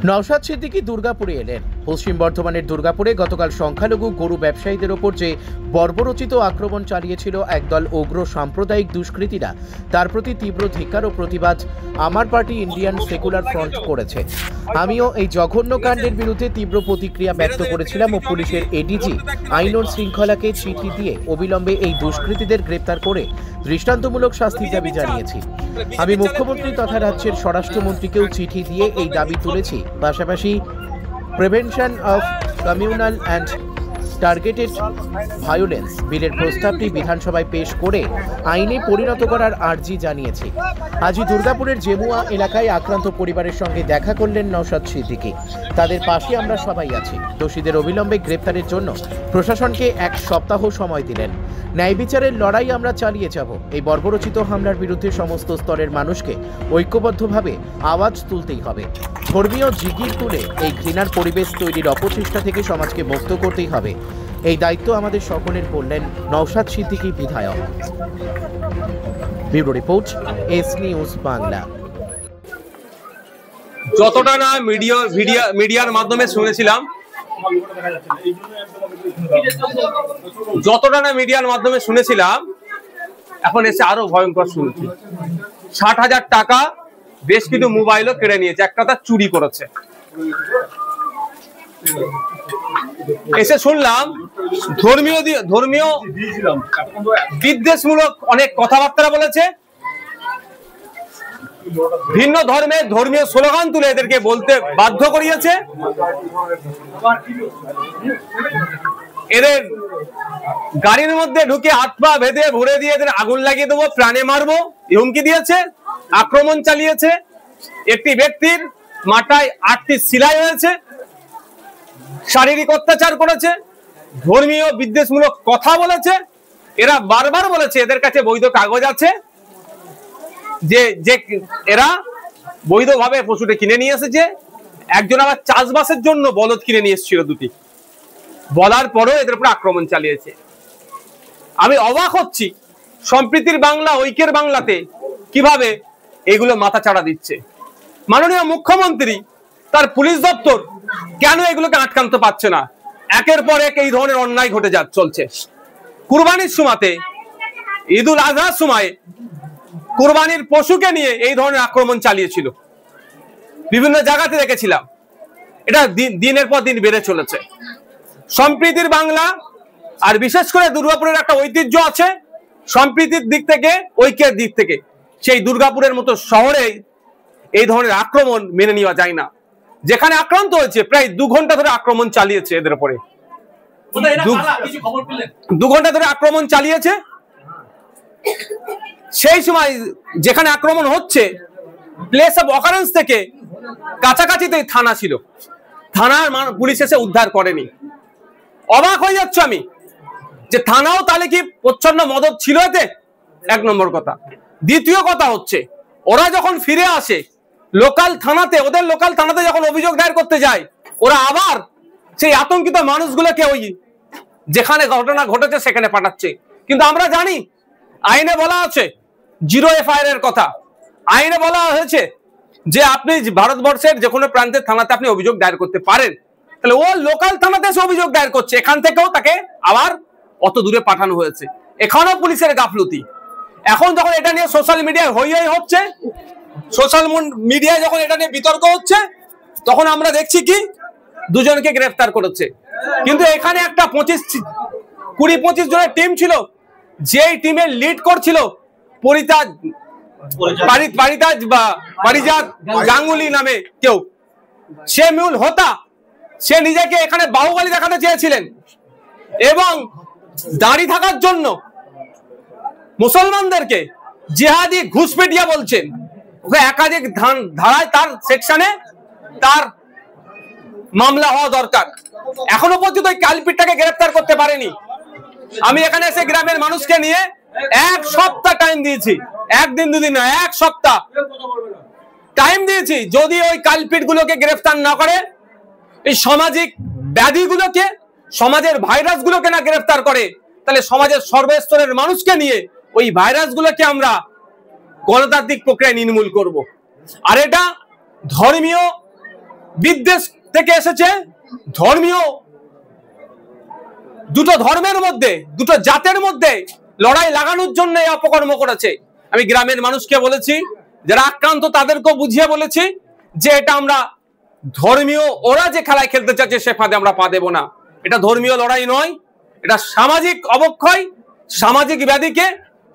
নওশাদ সিদ্দিকী দুর্গাপুরে এলেন। পশ্চিম বর্ধমানের দুর্গাপুরে গতকাল সংখ্যালঘু গরু ব্যবসায়ীদের ওপর যে বর্বরোচিত আক্রমণ চালিয়েছিল একদল উগ্র সাম্প্রদায়িক দুষ্কৃতীরা, তার প্রতি তীব্র ধিক্কার ও প্রতিবাদ আমার পার্টি ইন্ডিয়ান সেকুলার ফ্রন্ট করেছে। আমিও এই জঘন্য কাণ্ডের বিরুদ্ধে তীব্র প্রতিক্রিয়া ব্যক্ত করেছিলাম ও পুলিশের এডিজি আইন ও শৃঙ্খলাকে চিঠি দিয়ে অবিলম্বে এই দুষ্কৃতীদের গ্রেপ্তার করে দৃষ্টান্তমূলক শাস্তির দাবি জানিয়েছি। আমি মুখ্যমন্ত্রী তথা রাজ্যের স্বরাষ্ট্রমন্ত্রীকেও চিঠি দিয়ে এই দাবি তুলেছি। পাশাপাশি prevention of communal and targeted violence বিলের প্রস্তাবটি বিধানসভায় পেশ করে আইনে পরিণত করার আর্জি জানিয়েছি। আজই দুর্গাপুরের জেমুয়া এলাকায় আক্রান্ত পরিবারের সঙ্গে দেখা করলেন নওশাদ সিদ্দিকী। তাদের পাশে আমরা সবাই আছি। দোষীদের অবিলম্বে গ্রেপ্তারের জন্য প্রশাসনকে 1 সপ্তাহ সময় দিলেন। ন্যায় বিচারের লড়াই আমরা চালিয়ে যাব। এই বর্বরোচিত হামলার বিরুদ্ধে সমস্ত স্তরের মানুষকে ঐক্যবদ্ধভাবে আওয়াজ তুলতেই হবে। ধর্মীয় জিগির তুলে এই ঘৃণার পরিবেশ তৈরির অপচেষ্টা থেকে সমাজকে মুক্ত করতেই হবে। এই দায়িত্ব আমাদের সকলের, বললেন নওশাদ সিদ্দিকী বিধায়ক। Bureau report, S news Bangla. যতটা না মিডিয়ার মাধ্যমে শুনেছিলাম, এখন এসে আরো ভয়ঙ্কর শুনছি। 60,000 টাকা, বেশ কিছু মোবাইলও কেড়ে নিয়েছে, একটা তার চুরি করেছে। এসে শুনলাম ধর্মীয় বিদ্বেষমূলক অনেক কথাবার্তা বলেছে। ভিন্ন ধর্মের ধর্মীয় স্লোগান তুলে এদেরকে বলতে বাধ্য করিয়েছে। এদের গাড়ির মধ্যে ঢুকে হাত পা বেঁধে ভরে দিয়ে এদের আগুন লাগিয়ে দেবো, প্রাণে মারবো হুমকি দিয়েছে, আক্রমণ চালিয়েছে। একটি ব্যক্তির মাথায় 8টি সেলাই হয়েছে, শারীরিক অত্যাচার করেছে, ধর্মীয় বিদ্বেষমূলক কথা বলেছে। এরা বারবার বলেছে এদের কাছে বৈধ কাগজ আছে, যে এরা বৈধভাবে পশুটা কিনে নিয়ে এসেছে। একজন আবার চাষবাসের জন্য বলদ কিনে নিয়ে এসেছিল 2টি। বলার পরও এদের উপর আক্রমণ চালিয়েছে। আমি অবাক হচ্ছি, সম্প্রীতির বাংলা, ঐক্যের বাংলাতে কিভাবে এগুলো মাথা চাড়া দিচ্ছে। মাননীয় মুখ্যমন্ত্রী, তার পুলিশ দপ্তর কেন এগুলোকে আটকাতে পারছে না? একের পর এক এই ধরনের অন্যায় ঘটে চলছে। কুরবানির সময়তে, ঈদুল আজহার সময় কুরবানির পশুকে নিয়ে এই ধরনের আক্রমণ চালিয়েছিল, বিভিন্ন জায়গাতে দেখেছিলাম। এটা দিনের পর দিন বেড়ে চলেছে। সম্প্রীতির বাংলা, আর বিশেষ করে দুর্গাপুরের একটা ঐতিহ্য আছে সম্প্রীতির দিক থেকে, ঐক্যের দিক থেকে। সেই দুর্গাপুরের মতো শহরে এই ধরনের আক্রমণ মেনে নেওয়া যায় না। যেখানে আক্রান্ত হয়েছে, প্রায় 2 ঘন্টা ধরে আক্রমণ চালিয়েছে এদের উপরে। 2 ঘন্টা ধরে আক্রমণ চালিয়েছে। সেই সময় যেখানে আক্রমণ হচ্ছে, প্লেস অফ অকারেন্স থেকে কাছাকাছিতে থানা ছিল, থানার পুলিশ এসে উদ্ধার করেনি। অবাক হয়ে যাচ্ছ আমি যে থানাও তাহলে কি প্রচ্ছন্ন মদত ছিল এতে? 1 নম্বর কথা। দ্বিতীয় কথা হচ্ছে, ওরা যখন ফিরে আসে লোকাল থানাতে, ওদের লোকাল থানাতে যখন অভিযোগ দায়ের করতে যায়, ওরা আবার সেই আতঙ্কিত মানুষগুলোকে ওই যেখানে ঘটনা ঘটেছে সেখানে পাঠাচ্ছে। কিন্তু আমরা জানি আইনে বলা আছে 0 FIR এর কথা। আইনে বলা হয়েছে যে আপনি ভারতবর্ষের যে কোনো প্রান্তের থানাতে আপনি অভিযোগ দায়ের করতে পারেন। তাহলে ও লোকাল থানাতে এসে অভিযোগ দায়ের করছে, এখান থেকেও তাকে আবার অত দূরে পাঠানো হয়েছে। এখানেও পুলিশের গাফলতি। এখন যখন এটা নিয়ে সোশ্যাল মিডিয়ায় হই হচ্ছে, সোশ্যাল মিডিয়ায় যখন এটা নিয়ে বিতর্ক হচ্ছে, তখন আমরা দেখছি কি 2 জনকে গ্রেফতার করেছে। কিন্তু এখানে একটা 20-25 জনের টিম ছিল, যেই টিমের লিড করছিল পারিজাত গাঙ্গুলি নামে কেউ, সে মূল হোতা। সে নিজেকে এখানে বাহুবলী দেখাতে চেয়েছিলেন এবং দাঁড়িয়ে থাকার জন্য মুসলমানদেরকে জিহাদি ঘুষপেটিয়া বলছেন। ওকে একাধিক ধারায় তার সেকশনে তার মামলা হওয়া দরকার। এখনো পর্যন্ত ওই কালপিটটাকে গ্রেফতার করতে পারেনি। আমি এখানে এসে গ্রামের মানুষকে নিয়ে 1 সপ্তাহ টাইম দিয়েছি, 1 দিন 2 দিন না, 1 সপ্তাহ টাইম দিয়েছি। যদি ওই কালপিট গুলোকে গ্রেফতার না করে, এই সামাজিক ব্যাধিগুলোকে, সমাজের ভাইরাস গুলোকে না গ্রেফতার করে, তাহলে সমাজের সর্বস্তরের মানুষকে নিয়ে ওই ভাইরাস গুলোকে আমরা গণতান্ত্রিক প্রক্রিয়ায় নির্মূল করব। আর এটা ধর্মীয় বিদ্বেষ থেকে এসেছে, ধর্মীয় দুটো ধর্মের মধ্যে, দুটো জাতের মধ্যে লড়াই লাগানোর জন্য এই অপকর্ম করেছে। আমি গ্রামের মানুষকে বলেছি, যারা আক্রান্ত তাদেরকেও বুঝিয়ে বলেছি যে এটা আমরা ধর্মীয়, ওরা যে খেলায় খেলতে চাচ্ছে সে ফাঁদে আমরা পা দেব না। এটা ধর্মীয় লড়াই নয়, এটা সামাজিক অবক্ষয়, সামাজিক ব্যাধিকে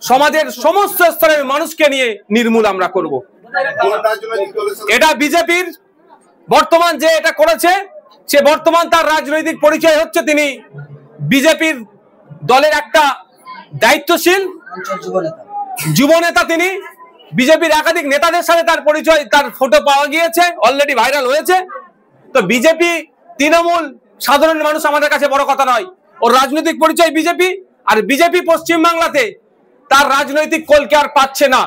সমাজের সমস্ত স্তরের মানুষকে নিয়ে নির্মূল আমরা করব। এটা বিজেপির বর্তমান যে এটা করেছে, সে বর্তমান তার রাজনৈতিক পরিচয় হচ্ছে তিনি বিজেপির দলের একটা দায়িত্বশীল যুব নেতা। তিনি বিজেপির একাধিক নেতাদের সাথে তার পরিচয়, তার ফটো পাওয়া গিয়েছে, অলরেডি ভাইরাল হয়েছে। তো বিজেপি, তৃণমূল, সাধারণ মানুষ আমাদের কাছে বড় কথা নয়, ওর রাজনৈতিক পরিচয় বিজেপি। আর বিজেপি পশ্চিমবাংলাতে তার রাজনৈতিক কলকে আর পাচ্ছে না,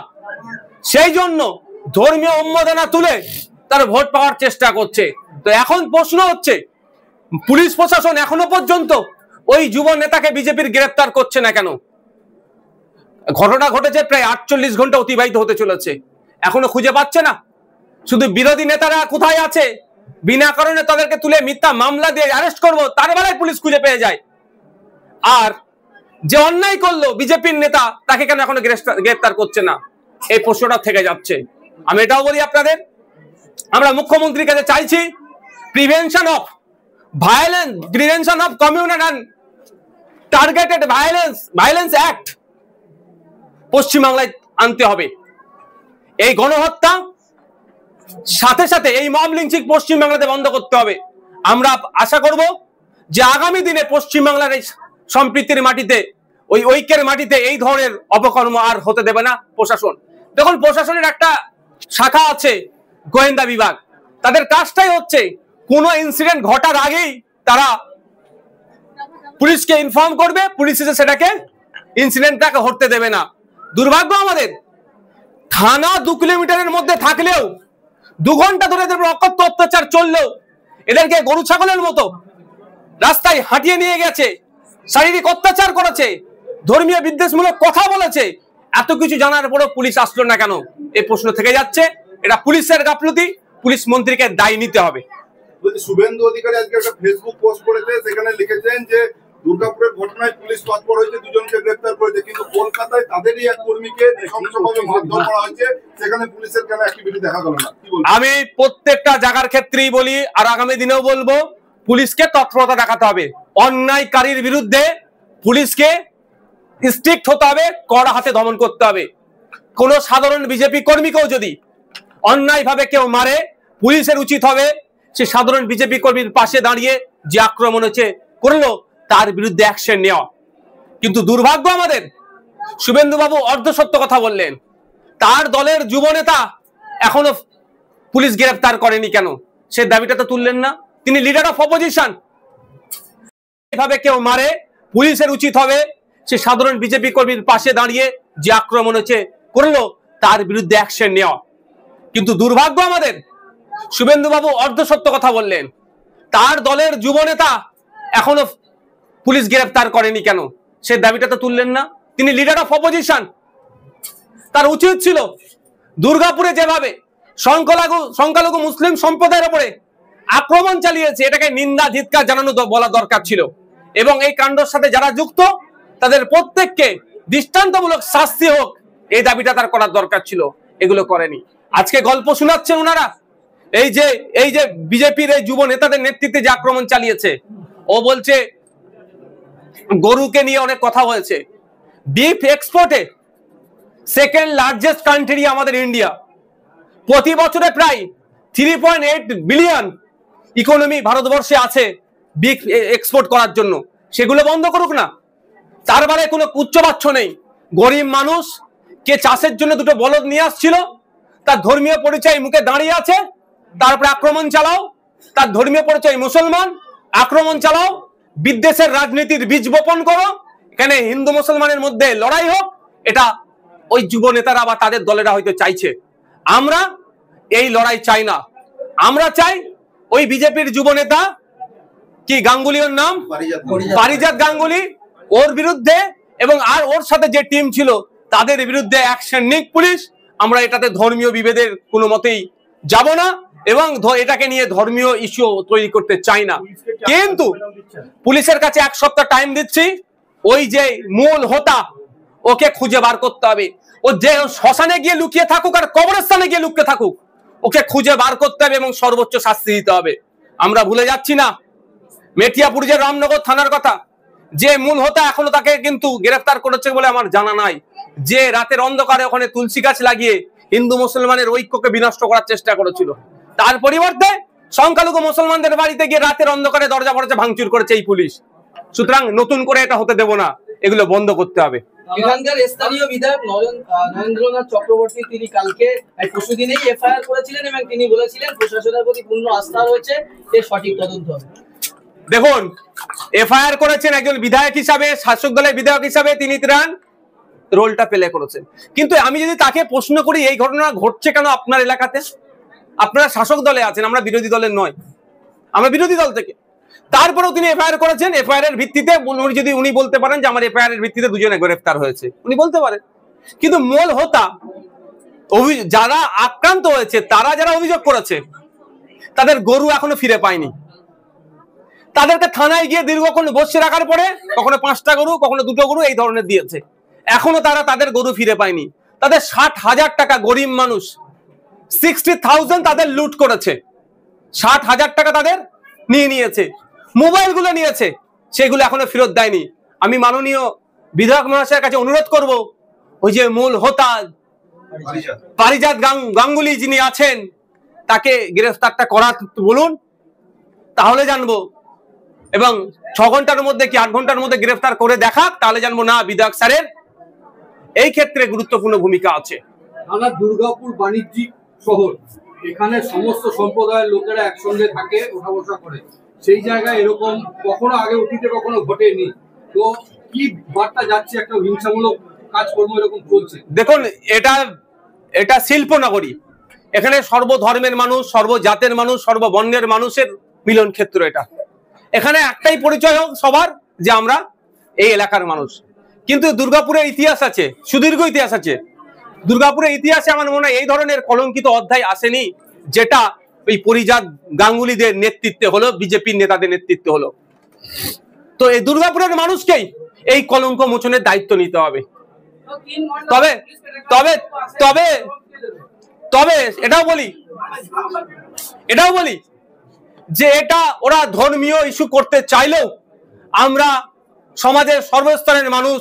সেই জন্য ধর্মীয় উন্মাদনা তুলে তার ভোট পাওয়ার চেষ্টা করছে। তো এখন প্রশ্ন হচ্ছে, পুলিশ প্রশাসন এখনো পর্যন্ত ওই যুব নেতাকে বিজেপির গ্রেফতার করছে না কেন? ঘটনা ঘটেছে প্রায় 48 ঘন্টা অতিবাহিত হতে চলেছে, এখনো খুঁজে পাচ্ছে না। শুধু বিরোধী নেতারা কোথায় আছে, বিনা কারণে তাদেরকে তুলে মিথ্যা মামলা দিয়ে অ্যারেস্ট করবো, তার বেলায় পুলিশ খুঁজে পেয়ে যায়। আর যে অন্যায় করলো বিজেপির নেতা, তাকে কেন এখনো গ্রেফতার করছে না? এই প্রশ্নটা থেকে যাচ্ছে। আমি এটাও বলি আপনাদের, আমরা মুখ্যমন্ত্রীর কাছে চাইছি prevention of violence, prevention of communal and targeted violence act পশ্চিমবাংলায় আনতে হবে। এই গণহত্যা সাথে সাথে এই মব লিঞ্চিং পশ্চিমবাংলাতে বন্ধ করতে হবে। আমরা আশা করব যে আগামী দিনে পশ্চিমবাংলার এই সম্প্রীতির মাটিতে, ওই ঐক্যের মাটিতে এই ধরনের অপকর্ম আর হতে দেবে না প্রশাসন। দেখুন, প্রশাসনের একটা শাখা আছে গোয়েন্দা বিভাগ, তাদের কাজটাই হচ্ছে কোনো ইনসিডেন্ট ঘটার আগেই তারা পুলিশকে ইনফর্ম করবে, পুলিশ এসে সেটাকে ইনসিডেন্টটাকে ঘটতে দেবে না। দুর্ভাগ্য আমাদের, থানা 2 কিলোমিটারের মধ্যে থাকলেও 2 ঘন্টা ধরে এদের অকথ্য অত্যাচার চললেও এদেরকে গরু ছাগলের মতো রাস্তায় হাঁটিয়ে নিয়ে গেছে, শারীরিক অত্যাচার করেছে, ধর্মীয় বিদ্বেষমূলক কথা বলেছে। এত কিছু জানার পরও পুলিশ আসলো না কেন? এই প্রশ্ন থেকে যাচ্ছে। এটা পুলিশের গাফলতি, পুলিশ মন্ত্রীকে দায়ী নিতে হবে। শুভেন্দু অধিকারী আজকে একটা ফেসবুক পোস্ট করেছে, সেখানে লিখেছেন যে দুর্গাপুরের ঘটনায় পুলিশ তৎপর হয়েছে, 2 জনকে গ্রেফতার করেছে, কিন্তু কলকাতায় তাদেরই এক কর্মীকে নৃশংসভাবে মারধর করা হয়েছে, সেখানে পুলিশের কেন অ্যাক্টিভিটি দেখা গেল না? কি বলবো? আমি প্রত্যেকটা জায়গার ক্ষেত্রেই বলি, আর আগামী দিনেও বলবো, পুলিশকে তৎপরতা দেখাতে হবে। অন্যায়কারীর বিরুদ্ধে পুলিশকে স্ট্রিক্ট হতে হবে, কড়া হাতে দমন করতে হবে। কোন সাধারণ বিজেপি কর্মীকেও যদি অন্যায়ভাবে কেউ মারে, পুলিশের উচিত হবে সে সাধারণ বিজেপি কর্মীর পাশে দাঁড়িয়ে যে আক্রমণ হচ্ছে করলো তার বিরুদ্ধে অ্যাকশন নেওয়া। কিন্তু দুর্ভাগ্য আমাদের, শুভেন্দু বাবু অর্ধসত্য কথা বললেন। তার দলের যুব নেতা এখনো পুলিশ গ্রেফতার করেনি কেন? সে দাবিটা তো তুললেন না। তিনি লিডার অফ অপোজিশন। এইভাবে কেউ মারে, পুলিশের উচিত হবে সে সাধারণ বিজেপি কর্মীর পাশে দাঁড়িয়ে যে আক্রমণ হচ্ছে করলো তার বিরুদ্ধে অ্যাকশন নেওয়া। কিন্তু দুর্ভাগ্য আমাদের, শুভেন্দু বাবু অর্ধসত্য কথা বললেন। তার দলের যুব নেতা এখনো পুলিশ গ্রেফতার করেনি কেন? সে দাবিটা তো তুললেন না। তিনি লিডার অফ অপোজিশন। তার উচিত ছিল দুর্গাপুরে যেভাবে সংখ্যালঘু মুসলিম সম্প্রদায়ের উপরে আক্রমণ চালিয়েছে, এটাকে নিন্দা ধিক্কার জানানো বলা দরকার ছিল, এবং এই কাণ্ডের সাথে যারা যুক্ত তাদের প্রত্যেককে দৃষ্টান্তমূলক শাস্তি হোক, এই দাবিটা তার করার দরকার ছিল। এগুলো করেনি। আজকে গল্প শোনাচ্ছেন ওনারা, এই যে বিজেপির এই যুব নেতাদের নেতৃত্বে যে আক্রমণ চালিয়েছে। ও বলছে গরুকে নিয়ে অনেক কথা হয়েছে। বিফ এক্সপোর্টে সেকেন্ড লার্জেস্ট কান্ট্রি আমাদের ইন্ডিয়া। প্রতি বছরে প্রায় 3.8 বিলিয়ন ইকোনমি ভারতবর্ষে আছে বিফ এক্সপোর্ট করার জন্য। সেগুলো বন্ধ করুক না। তার বেলায় কোনো উচ্চবাচ্য নেই। গরিব মানুষ কে চাষের জন্য 2টো বলদ নিয়ে আসছিল, তার ধর্মীয় পরিচয় মুখে দাঁড়িয়ে আছে, তারপরে আক্রমণ চালাও। তার ধর্মীয় পরিচয় মুসলমান, আক্রমণ চালাও, বিদ্বেষের রাজনীতির বীজ বপন করো, এখানে হিন্দু মুসলমানের মধ্যে লড়াই হোক। এটা ওই যুব নেতারা বা তাদের দলেরা হয়তো চাইছে। আমরা এই লড়াই চাই না। আমরা চাই ওই বিজেপির যুব নেতা কি গাঙ্গুলির নাম, পারিজাত গাঙ্গুলি, ওর বিরুদ্ধে এবং আর ওর সাথে যে টিম ছিল তাদের বিরুদ্ধে অ্যাকশন নিক পুলিশ। আমরা এটাতে ধর্মীয় বিভেদের কোনো মতেই যাব না। এবং এটাকে নিয়ে ধর্মীয় ইস্যু তৈরি করতে চাই না। কিন্তু পুলিশের কাছে 1 সপ্তাহ টাইম দিচ্ছি, ওই যে মূল হোতা ওকে খুঁজে বার করতে হবে। ও যে শ্মশানে গিয়ে লুকিয়ে থাকুক আর কবরস্থানে গিয়ে লুকিয়ে থাকুক, ওকে খুঁজে বার করতে হবে এবং সর্বোচ্চ শাস্তি দিতে হবে। আমরা ভুলে যাচ্ছি না মেটিয়াপুর যে রামনগর থানার কথা, যে মূল হোতা এখনো তাকে কিন্তু গ্রেফতার করেছে বলে আমার জানা নাই। যে রাতের অন্ধকারে ওখানে তুলসী গাছ লাগিয়ে হিন্দু মুসলমানের ঐক্যকে বিনষ্ট করার চেষ্টা করেছিল, তার পরিবর্তে সংখ্যালঘু মুসলমানদের বাড়িতে গিয়ে রাতের অন্ধকারে দরজা ফরজা ভাঙচুর করেছে এই পুলিশ। সুতরাং নতুন করে এটা হতে দেব না, এগুলো বন্ধ করতে হবে। এখানকার স্থানীয় বিধায়ক নরেন্দ্রনাথ চক্রবর্তী তিনি কালকে পরশুদিনেই এফআইআর করেছিলেন এবং তিনি বলেছিলেন প্রশাসনের প্রতি পূর্ণ আস্থা রয়েছে, এর সঠিক তদন্ত হবে। দেখুন, এফআইআর করেছেন একজন বিধায়ক হিসাবে, শাসক দলের বিধায়ক হিসাবে তিনি তার রোলটা প্লে করেছেন। কিন্তু আমি যদি তাকে প্রশ্ন করি এই ঘটনা ঘটছে কেন আপনার এলাকাতে, আপনারা শাসক দলে আছেন, আমরা বিরোধী দলের নয়, আমরা বিরোধী দল থেকে, তারপরেও তিনি এফআইআর করেছেন। এফআইআর এর ভিত্তিতে যদি উনি বলতে পারেন যে আমার এফআইআর এর ভিত্তিতে দুজনে গ্রেফতার হয়েছে, উনি বলতে পারেন। কিন্তু মূল হোতা যারা আক্রান্ত হয়েছে, তারা যারা অভিযোগ করেছে, তাদের গরু এখনো ফিরে পায়নি। তাদেরকে থানায় গিয়ে দীর্ঘক্ষণ বসে রাখার পরে কখনো 5টা গরু, কখনো 2টো গরু এই ধরনের দিয়েছে, এখনো তারা তাদের গরু ফিরে পায়নি। তাদের 60,000 টাকা, গরিব মানুষ 60,000 তাদের লুট করেছে, 60,000 টাকা তাদের নিয়ে নিয়েছে, মোবাইলগুলো নিয়েছে, সেগুলো এখনো ফেরত দেয়নি। আমি মাননীয় বিধায়ক মহাশয়ের কাছে অনুরোধ করব, ওই যে মূল হোতা পারিজাত গাঙ্গুলি যিনি আছেন, তাকে গ্রেফতারটা করা বলুন, তাহলে জানবো। এবং 6 ঘন্টার মধ্যে কি 8 ঘন্টার মধ্যে গ্রেফতার করে দেখাক, তাহলে জানবো না বিধায়ক স্যারের এই ক্ষেত্রে গুরুত্বপূর্ণ ভূমিকা আছে। আমরা দুর্গাপুর বাণিজ্যিক শহর, এখানে সমস্ত সম্প্রদায়ের লোকেরা একসঙ্গে থাকে, ওঠা বসা করে, সেই জায়গায় এরকম কখনো আগে অতীতে কখনো ঘটেনি। তো কি বার্তা যাচ্ছে, একটা হিংসামূলক কাজকর্ম এরকম চলছে? দেখুন, এটা শিল্পনগরী, এখানে সর্বধর্মের মানুষ, সর্বজাতের মানুষ, সর্ববর্ণের মানুষের মিলন ক্ষেত্র। এখানে একটাই পরিচয় হোক সবার যে আমরা এই এলাকার মানুষ। কিন্তু দুর্গাপুরের ইতিহাস আছে, সুদীর্ঘ ইতিহাস আছে। দুর্গাপুরের ইতিহাসে আমার মনে হয় এই ধরনের কলঙ্কিত অধ্যায় আসেনি, যেটা ওই পরিজাত গাঙ্গুলিদের নেতৃত্বে হলো, বিজেপির নেতাদের নেতৃত্বে হলো। তো এই দুর্গাপুরের মানুষকেই এই কলঙ্ক মোচনের দায়িত্ব নিতে হবে। তবে তবে তবে তবে এটাও বলি যে এটা ওরা ধর্মীয় ইস্যু করতে চাইলেও আমরা সমাজের সর্বস্তরের মানুষ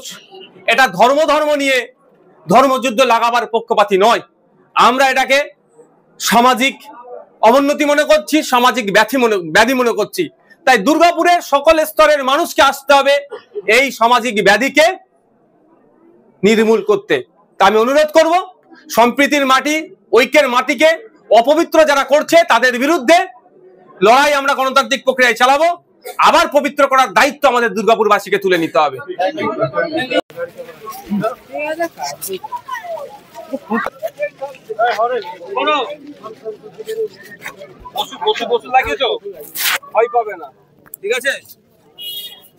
এটা ধর্ম নিয়ে ধর্মযুদ্ধ লাগাবার পক্ষপাতী নয়। আমরা এটাকে সামাজিক অবনতি মনে করছি, সামাজিক ব্যাধি মনে করছি। তাই দুর্গাপুরের সকল স্তরের মানুষকে আসতে হবে এই সামাজিক ব্যাধিকে নির্মূল করতে। তা আমি অনুরোধ করব, সম্প্রীতির মাটি, ঐক্যের মাটিকে অপবিত্র যারা করছে তাদের বিরুদ্ধে লড়াই আমরা গণতান্ত্রিক প্রক্রিয়ায় চালাবো। আবার পবিত্র করার দায়িত্ব আমাদের দুর্গাপুরবাসীকে তুলে নিতে হবে। লাগিয়েছো ভয় পাবে না, ঠিক আছে?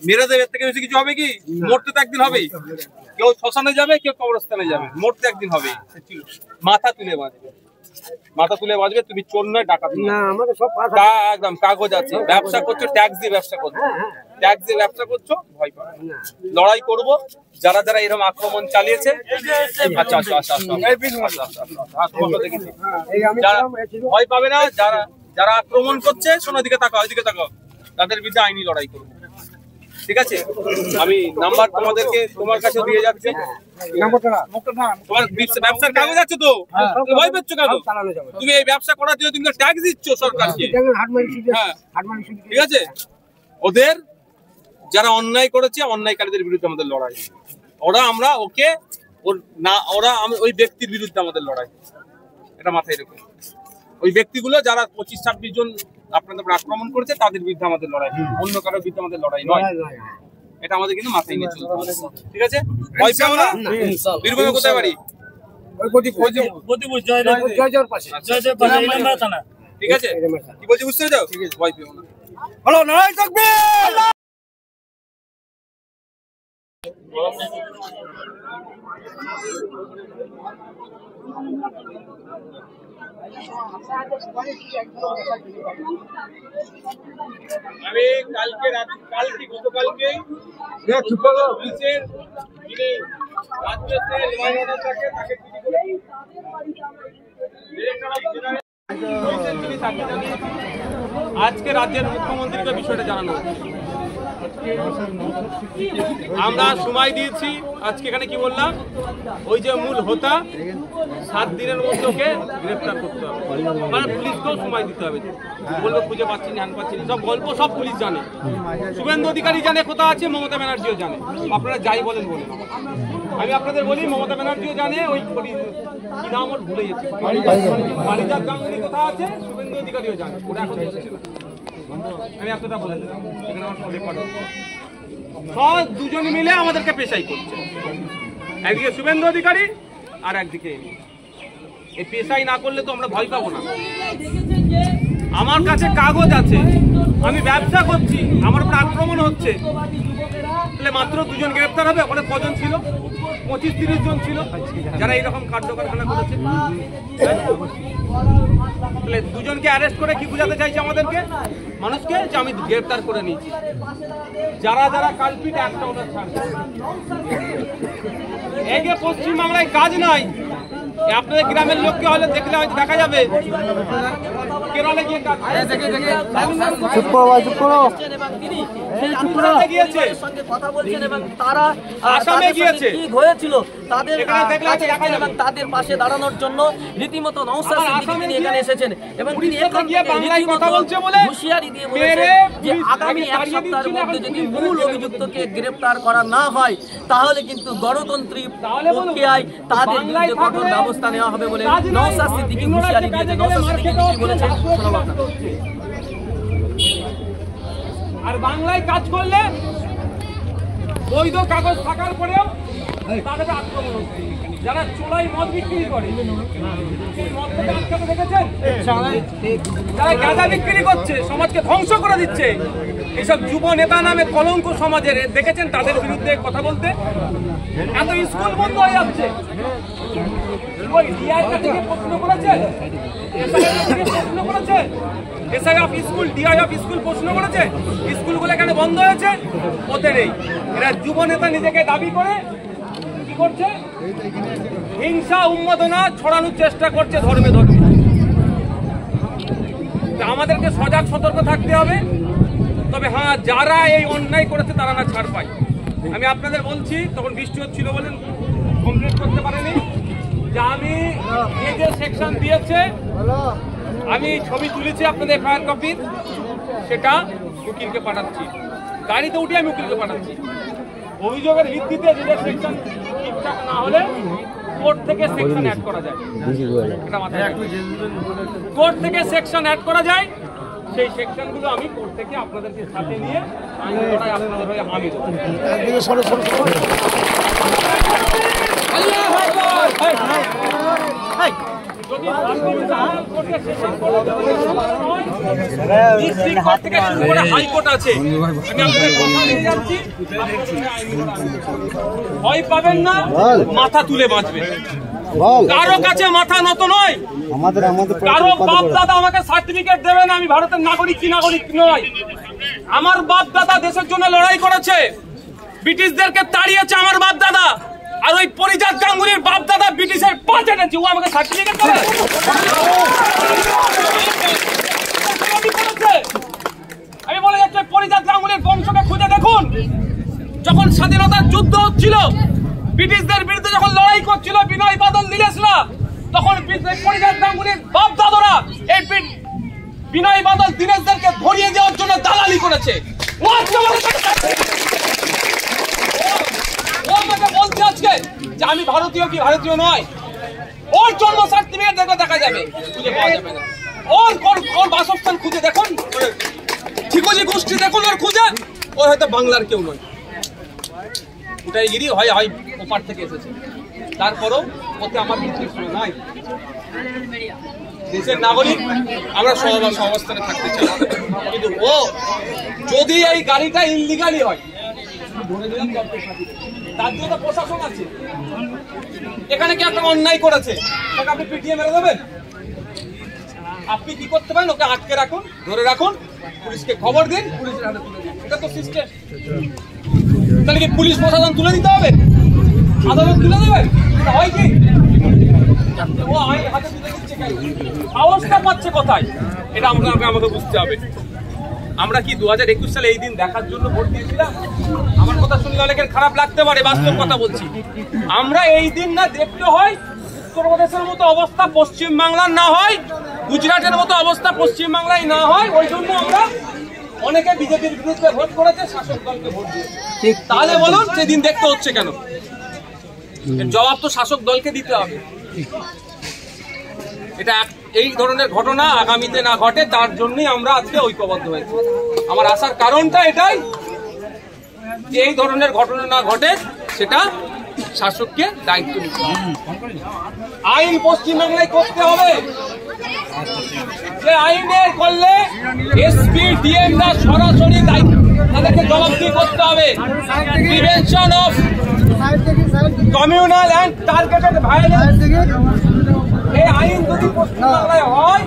মেরে দেবে, থেকে বেশি কিছু হবে কি? মরতে তো একদিন হবেই। কেউ শ্মশানে যাবে, কেউ কবরস্থানে যাবে, মরতে একদিন হবে। মাথা তুলে বাঁচবে, মাথা তুলে বাঁচবে। তুমি চোর নয়, ডাকাত না, আমাদের সব একদম কাগজ আছে। ব্যবসা করছো, ট্যাক্স দিয়ে ব্যবসা করছো, ট্যাক্স দিয়ে ব্যবসা করছো, ভয় পাবে না। লড়াই করব যারা যারা এরকম আক্রমণ চালিয়েছে। আচ্ছা, ভয় পাবে না। যারা আক্রমণ করছে, শোনো, দিকে তাকাও, ওইদিকে তাকাও, তাদের বিরুদ্ধে আইনি লড়াই করবো, ঠিক আছে? আমি নাম্বার তোমার কাছে দিয়ে যাচ্ছি। তোমার ব্যবসার কাগজ আছে তো, ভয় পাচ্ছ কেন? তুমি এই ব্যবসা করার জন্য তুমি ট্যাক্স দিচ্ছ সরকারকে, ঠিক আছে? ওদের যারা অন্যায় করেছে, অন্যায়কারীদের বিরুদ্ধে আমাদের লড়াই। ওই ব্যক্তির বিরুদ্ধে আমাদের লড়াই, এটা মাথায় রেখে। ওই ব্যক্তিগুলো যারা 25-26 জন আপনাদের আক্রমণ করেছে, তাদের বিরুদ্ধে আমাদের লড়াই, অন্য কারোর বিরুদ্ধে আমাদের লড়াই নয়। এটা আমাদের কিন্তু মাথায় নিয়ে চলতে হবে, ঠিক আছে? ভয় পেও না। বীরভূমে কোথায় বাড়ি? ঠিক আছে, কি বলছি বুঝতে পেরেছো? ভয় পেও না। আমি কালকে গতকালকে পুলিশের যিনি আজকে রাজ্যের মুখ্যমন্ত্রীকে বিষয়টা জানানো আমরা সময় দিয়েছি। আজকে এখানে কি বললাম, ওই যে মূল হোতা 7 দিনের মধ্যে ওকে গ্রেফতার করতে হবে, মানে পুলিশকেও সময় দিতে হবে। বলবো খুঁজে পাচ্ছি না, হ্যান পাচ্ছি না, সব গল্প সব পুলিশ জানে, শুভেন্দু অধিকারী জানে কোথা আছে, মমতা ব্যানার্জিও জানে। আপনারা যাই বলেন বলেন, আমি আপনাদের বলি মমতা ব্যানার্জিও জানে, ওই কি নাম ওর ভুলে যাচ্ছে, পারিজাত গাঙ্গুলি কোথা আছে, শুভেন্দু অধিকারীও জানে। ওরা এখন আমি এতটা বলে দিলাম, এখানে আমার রেকর্ড হচ্ছে। সব দুজনে মিলে আমাদেরকে পেশাই করছে, একদিকে শুভেন্দু অধিকারী আর একদিকে এই পেশাই না করলে তো আমরা ভয় পাবো না। আমার কাছে কাগজ আছে, আমি ব্যবসা করছি, আমার উপর আক্রমণ হচ্ছে, তাহলে মাত্র 2 জন গ্রেফতার হবে। ওখানে কজন ছিল? 25-30 জন ছিল যারা এইরকম কার্যকারখানা করেছে। তাহলে 2 জনকে অ্যারেস্ট করে কি বোঝাতে চাইছে আমাদেরকে, মানুষকে, যে আমি গ্রেফতার করে নিয়েছি। যারা যারা কালপিট একটা ওনার ছাড়বে। এই যে পশ্চিমবাংলায় কাজ নাই, আপনাদের গ্রামের লোককে হলে দেখলে হয়তো দেখা যাবে কেরলে গিয়ে কাজ গিয়েছে, আসামে গিয়েছে, তাদের তাদের পাশে দাঁড়ানোর জন্য রীতিমতো নওশাদ সিদ্দিকী এখানে এসেছেন এবং তিনি বাংলায় কথা বলছে বলে হুঁশিয়ারি দিয়ে বলেছেন যে আগামী 1 সপ্তাহের মধ্যে যদি মূল অভিযুক্তকে গ্রেফতার করা না হয় তাহলে কিন্তু গণতন্ত্রী প্রক্রিয়ায় তাদের বিরুদ্ধে কঠোর ব্যবস্থা নেওয়া হবে বলে নওশাদ সিদ্দিকী হুঁশিয়ারি দিয়েছেন। নওশাদ সিদ্দিকী কি বলেছেন শোনাবো আপনাদের। আর বাংলায় কাজ করলে বৈধ কাগজ থাকার পরেও তাদের আক্রমণ হচ্ছে। যারা চোলাই মদ বিক্রি করে, দেখেছেন, যারা গাঁজা বিক্রি করছে, সমাজকে ধ্বংস করে দিচ্ছে, এইসব যুব নেতা নামে কলঙ্ক সমাজের, দেখেছেন তাদের বিরুদ্ধে কথা বলতে। এত স্কুল বন্ধ হয়ে যাচ্ছে, প্রশ্ন করেছে, প্রশ্ন করেছে, স্কুলগুলো এখানে বন্ধ হয়েছে, ওতে নেই। এরা যুব নেতা নিজেকে দাবি করে কি করছে, হিংসা উন্মাদনা ছড়ানোর চেষ্টা করছে ধর্মে ধর্মে। আমাদেরকে সজাগ সতর্ক থাকতে হবে। তবে হ্যাঁ, যারা এই অন্যায় করেছে তারা না ছাড় পায়। আমি আপনাদের বলছি, তখন বৃষ্টি হচ্ছিল বলেন কমপ্লিট করতে পারেনি, যে আমি এই যে সেকশন দিয়েছে, আমি ছবি তুলেছি আপনাদের এফআইআর কপির, সেটা উকিলকে পাঠাচ্ছি, গাড়িতে উঠে আমি উকিলকে পাঠাচ্ছি। অভিযোগের ভিত্তিতে যে সেকশন ঠিকঠাক না হলে কোর্ট থেকে সেকশন অ্যাড করা যায়, এটা মাথায় রাখবেন। কোর্ট থেকে সেকশন অ্যাড করা যায়, সেই সেকশনগুলো আমি কোর্ট থেকে আপনাদেরকে সাথে নিয়ে আইন করাই আপনাদের হয়ে আমি দেবো। হাইকোর্ট আছে, ভয় পাবেন না, মাথা তুলে বাঁচবেন। কারো কাছে মাথা নত নয়, কারো বাপ দাদা আমাকে সার্টিফিকেট দেবে না আমি ভারতের নাগরিক কি নাগরিক নয়। আমার বাপ দাদা দেশের জন্য লড়াই করেছে, ব্রিটিশদেরকে তাড়িয়েছে আমার বাপ দাদা, আর ওই পরিজাত গাঙ্গুলির বাপ দাদা ব্রিটিশের পা চেটেছে, ও আমাকে সার্টিফিকেট দেবে? আমি বলে যাচ্ছি, পরিজাত গাঙ্গুলির বংশকে খুঁজে দেখুন। যখন স্বাধীনতার যুদ্ধ হচ্ছিল, ব্রিটিশদের বিরুদ্ধে যখন লড়াই করছিল বিনয় বাদল নীলেশরা, তখন পরিজাত গাঙ্গুলির বাপ দাদারা এই বিনয় বাদল দীনেশদেরকে ধরিয়ে দেওয়ার জন্য দালালি করেছে। ও আমাকে বলছে আজকে যে আমি ভারতীয় কি ভারতীয় নয়। ওর জন্ম সার্টিফিকেট দেখো, দেখা যাবে, খুঁজে পাওয়া যাবে না। ওর বাসস্থান খুঁজে দেখুন, ঠিকজি গোষ্ঠী দেখুন, ওর খুঁজে, ও হয়তো বাংলার কেউ নয়, ওটাই গিরি হয় হয় ওপার থেকে এসেছে। তারপরও ওতে আমার কিছু নাই। দেশের নাগরিক আমরা সহাবস্থানে থাকতে চাই, কিন্তু ও যদি এই গাড়িটা ইনলিগালি হয়, ধরে দিলাম তার জন্য প্রশাসন আছে। এখানে কি একটা অন্যায় করেছে তাকে আপনি পিটিয়ে মেরে দেবেন? আপনি কি করতে পারেন? ওকে আটকে রাখুন, ধরে রাখুন, পুলিশকে খবর দিন, পুলিশের হাতে তুলে দিন। এটা তো সিস্টেম। তাহলে কি পুলিশ প্রশাসন তুলে দিতে হবে? আদালত তুলে দেবেন? এটা হয় কি? ও আইন হাতে তুলে দিচ্ছে কেন? সাহসটা পাচ্ছে কোথায়? এটা আমাকে বুঝতে হবে। আমরা কি 2021 সালে এই দিন দেখার জন্য ভোট দিয়েছিলাম? আমার কথা শুনলে অনেকের খারাপ লাগতে পারে, বাস্তব কথা বলছি। আমরা এই দিন না দেখতে হয় উত্তরপ্রদেশের মতো অবস্থা পশ্চিম বাংলার না হয়, গুজরাটের মতো অবস্থা পশ্চিম বাংলায় না হয়, ওই জন্য আমরা অনেকে বিজেপির বিরুদ্ধে ভোট করেছে, শাসক দলকে ভোট দিয়েছে। তাহলে বলুন সেদিন দেখতে হচ্ছে কেন? এর জবাব তো শাসক দলকে দিতে হবে। এটা এই ধরনের ঘটনা আগামীতে না ঘটে, তার জন্যই আমরা আজকে ঐক্যবদ্ধ হয়েছি। আমার আসার কারণটা এটাই যে এই ধরনের ঘটনা না ঘটে, সেটা শাসককে দায়িত্ব নিতে হবে। আইন পশ্চিমবাংলায় করতে হবে, যে আইনের করলে এসপি ডিএমরা সরাসরি দায়িত্ব তাদেরকে জবাবদিহি করতে হবে। Prevention of communal and targeted violence, এই আইন যদি পশ্চিমবাংলায় হয়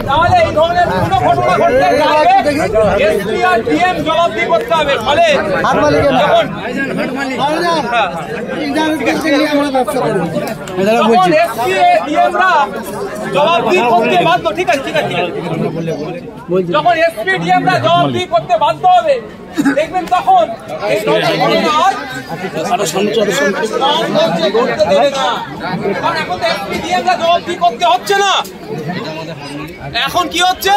তাহলে এই ধরনের কোনো ঘটনা ঘটলে এসপি আর ডিএম জবাবদিহি করতে হবে। ফলে যখন এসপি ডিএমরা জবাবদিহি করতে বাধ্য, ঠিক আছে ঠিক আছে, যখন এসপি ডিএমরা জবাবদিহি করতে বাধ্য হবে, দেখবেন তখন এই ধরনের ঘটনা আর ঘটতে দেবে না। কারণ এখন তো এসপি ডিএমরা জবাবদিহি করতে হচ্ছে না, এখন কি হচ্ছে?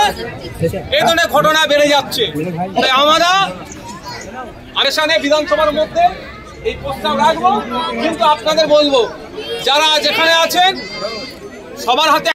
এই ধরনের ঘটনা বেড়ে যাচ্ছে। তাই আমরা আরেসানে বিধানসভার মধ্যে এই প্রস্তাব রাখবো, কিন্তু আপনাদের বলবো যারা যেখানে আছেন সবার হাতে